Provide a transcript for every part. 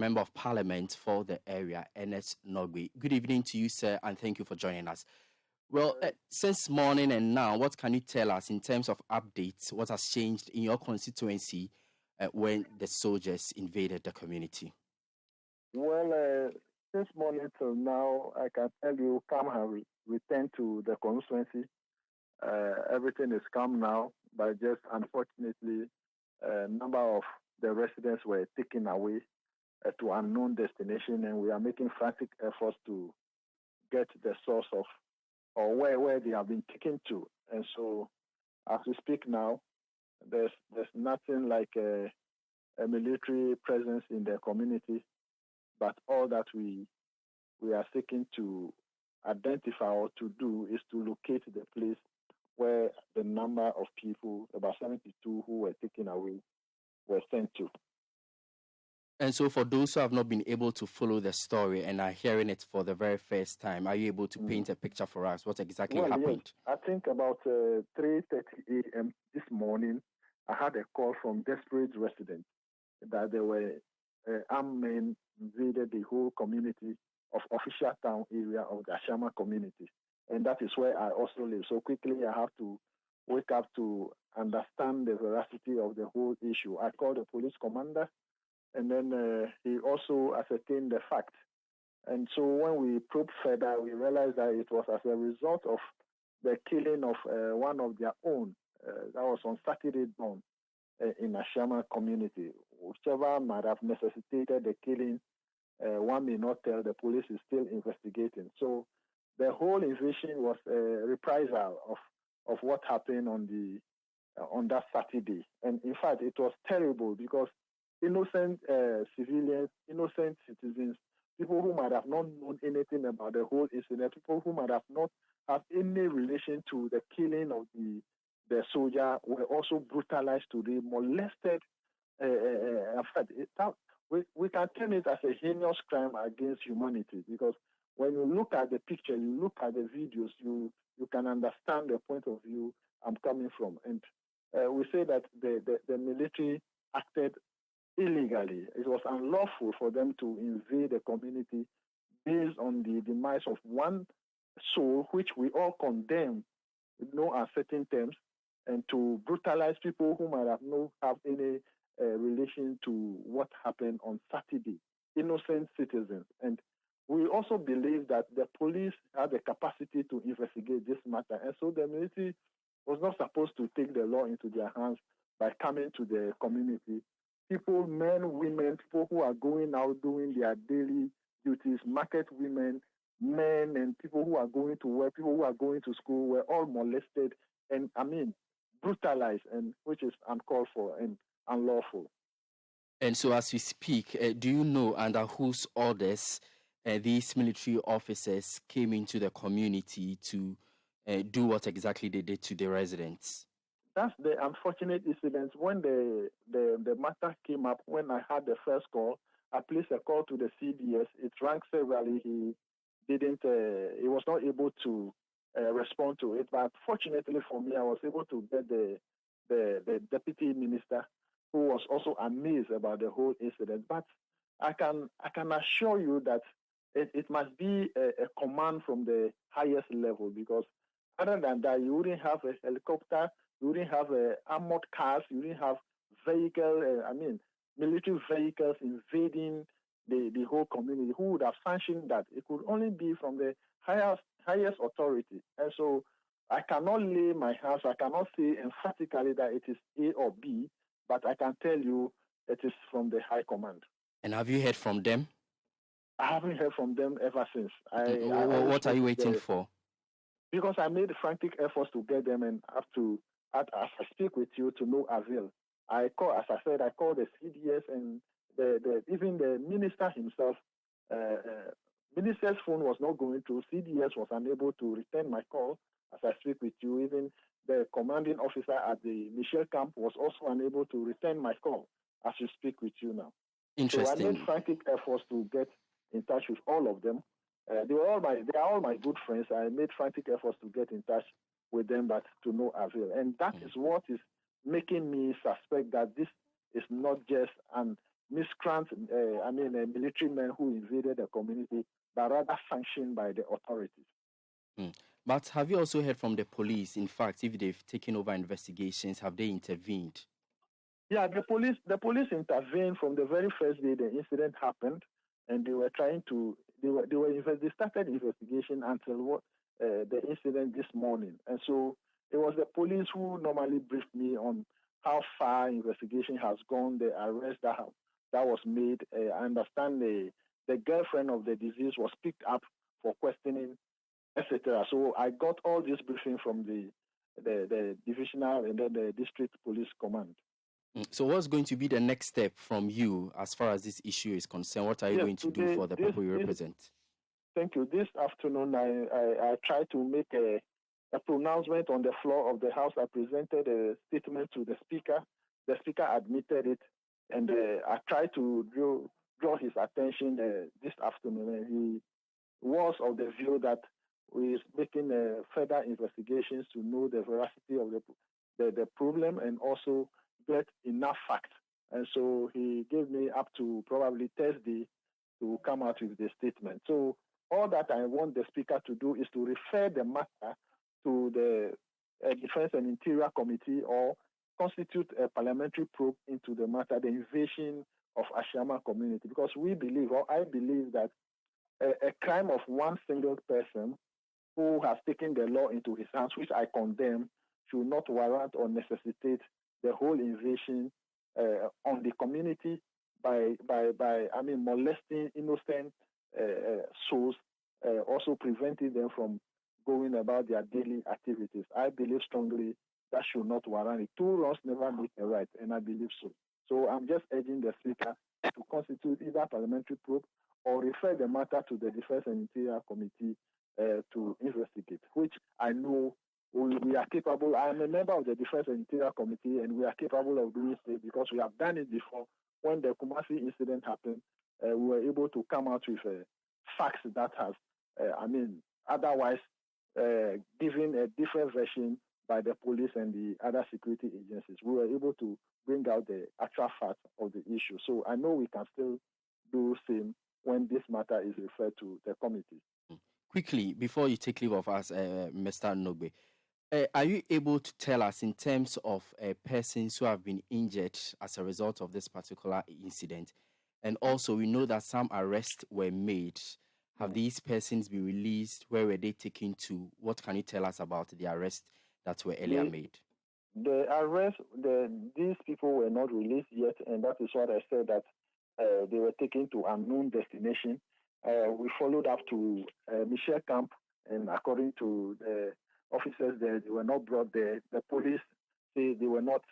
Member of Parliament for the area, Ernest Norgbey. Good evening to you, sir, and thank you for joining us. Well, since morning and now, what can you tell us in terms of updates? What has changed in your constituency when the soldiers invaded the community? Well, since morning till now, I can tell you, calm have returned to the constituency. Everything is calm now, but just unfortunately, a number of the residents were taken away to unknown destination, and we are making frantic efforts to get the source of or where they have been taken to. And so, as we speak now, there's nothing like a military presence in the community, but all that we are seeking to identify or to do is to locate the place where the number of people, about 72 who were taken away, were sent to. And so for those who have not been able to follow the story and are hearing it for the very first time, are you able to paint a picture for us? What exactly happened? Yes. I think about 3:30 a.m. this morning, I had a call from desperate residents that there were armed men invaded the whole community of official town area of the Ashaiman community. And that is where I also live. So quickly I have to wake up to understand the veracity of the whole issue. I called the police commander, and then he also ascertained the fact. And so when we probed further, we realized that it was as a result of the killing of one of their own. That was on Saturday dawn in Ashaiman community. Whichever might have necessitated the killing, one may not tell. The police is still investigating. So the whole invasion was a reprisal of what happened on that Saturday. And in fact, it was terrible because innocent civilians, innocent citizens, people who might have not known anything about the whole incident, people who might have not have any relation to the killing of the soldier were also brutalized today, molested. In fact, we can term it as a heinous crime against humanity, because when you look at the picture, you look at the videos, you can understand the point of view I'm coming from. And we say that the military acted illegally. It was unlawful for them to invade the community based on the demise of one soul, which we all condemn in no uncertain terms, and to brutalize people who might have any relation to what happened on Saturday, innocent citizens. And we also believe that the police had the capacity to investigate this matter, and so the military was not supposed to take the law into their hands by coming to the community. People, men, women, people who are going out doing their daily duties, market women, men, and people who are going to work, people who are going to school, were all molested and, brutalized, and which is uncalled for and unlawful. And so as we speak, do you know under whose orders these military officers came into the community to do what exactly they did to the residents? That's the unfortunate incident. When the matter came up, when I had the first call, I placed a call to the CDS. It rang severally. He was not able to respond to it. But fortunately for me, I was able to get the deputy minister, who was also amazed about the whole incident. But I can assure you that it must be a command from the highest level, because other than that, you wouldn't have a helicopter, you wouldn't have armored cars, you wouldn't have military vehicles invading the whole community. Who would have sanctioned that? It could only be from the highest authority. And so I cannot lay my hands, I cannot say emphatically that it is A or B, but I can tell you it is from the high command. And have you heard from them? I haven't heard from them ever since. What are you waiting for? Because I made frantic efforts to get them, and have to, as I speak with you, to no avail. I called the CDS and even the minister himself. Minister's phone was not going through. CDS was unable to return my call as I speak with you. Even the commanding officer at the Michel camp was also unable to return my call as we speak with you now. Interesting. So I made frantic efforts to get in touch with all of them. They are all my good friends. I made frantic efforts to get in touch with them, but to no avail. And that is what is making me suspect that this is not just an miscreants, military men who invaded the community, but rather sanctioned by the authorities. But have you also heard from the police? In fact, if they've taken over investigations, have they intervened? Yeah, the police intervened from the very first day the incident happened, and they were trying to they started investigation until the incident this morning, and so it was the police who normally briefed me on how far investigation has gone, the arrest that was made. I understand the girlfriend of the deceased was picked up for questioning, etc. So I got all this briefing from the divisional and then the district police command. So what's going to be the next step from you as far as this issue is concerned? What are you going to do for the people you represent? Thank you. This afternoon, I tried to make a pronouncement on the floor of the House. I presented a statement to the Speaker. The Speaker admitted it, and I tried to draw his attention this afternoon. And he was of the view that we is making further investigations to know the veracity of the problem and also get enough facts. And so he gave me up to probably Thursday to come out with the statement. So all that I want the Speaker to do is to refer the matter to the Defense and Interior Committee or constitute a parliamentary probe into the matter, the invasion of Ashaiman community, because we believe, or I believe, that a crime of one single person who has taken the law into his hands, which I condemn, should not warrant or necessitate the whole invasion on the community by molesting innocent souls, also preventing them from going about their daily activities. I believe strongly that should not warrant it. Two wrongs never make a right, and I believe so. So I'm just urging the Speaker to constitute either parliamentary probe or refer the matter to the Defense and Interior Committee to investigate, which I know we are capable. I am a member of the Defense and Interior Committee, and we are capable of doing so because we have done it before. When the Kumasi incident happened, we were able to come out with facts that has, otherwise given a different version by the police and the other security agencies. We were able to bring out the actual facts of the issue. So I know we can still do the same when this matter is referred to the committee. Quickly, before you take leave of us, Mr. Norgbey, are you able to tell us in terms of persons who have been injured as a result of this particular incident? And also, we know that some arrests were made. Have these persons been released? Where were they taken to? What can you tell us about the arrests that were earlier made? The arrests, these people were not released yet, and that is what I said, that they were taken to unknown destination. We followed up to Michelle Camp, and according to the officers there, they were not brought there. The police say they were not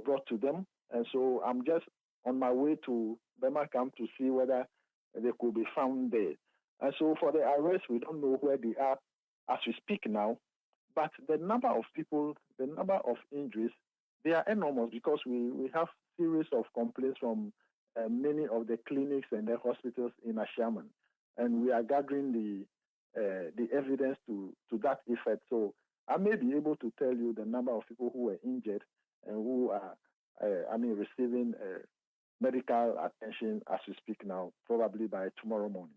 brought to them, and so I'm just on my way to Bema Camp to see whether they could be found there. And so for the arrests, we don't know where they are as we speak now, but the number of people, the number of injuries, they are enormous because we have series of complaints from many of the clinics and the hospitals in Ashaiman, and we are gathering the evidence to that effect. So I may be able to tell you the number of people who were injured and who are, receiving medical attention as we speak now, probably by tomorrow morning.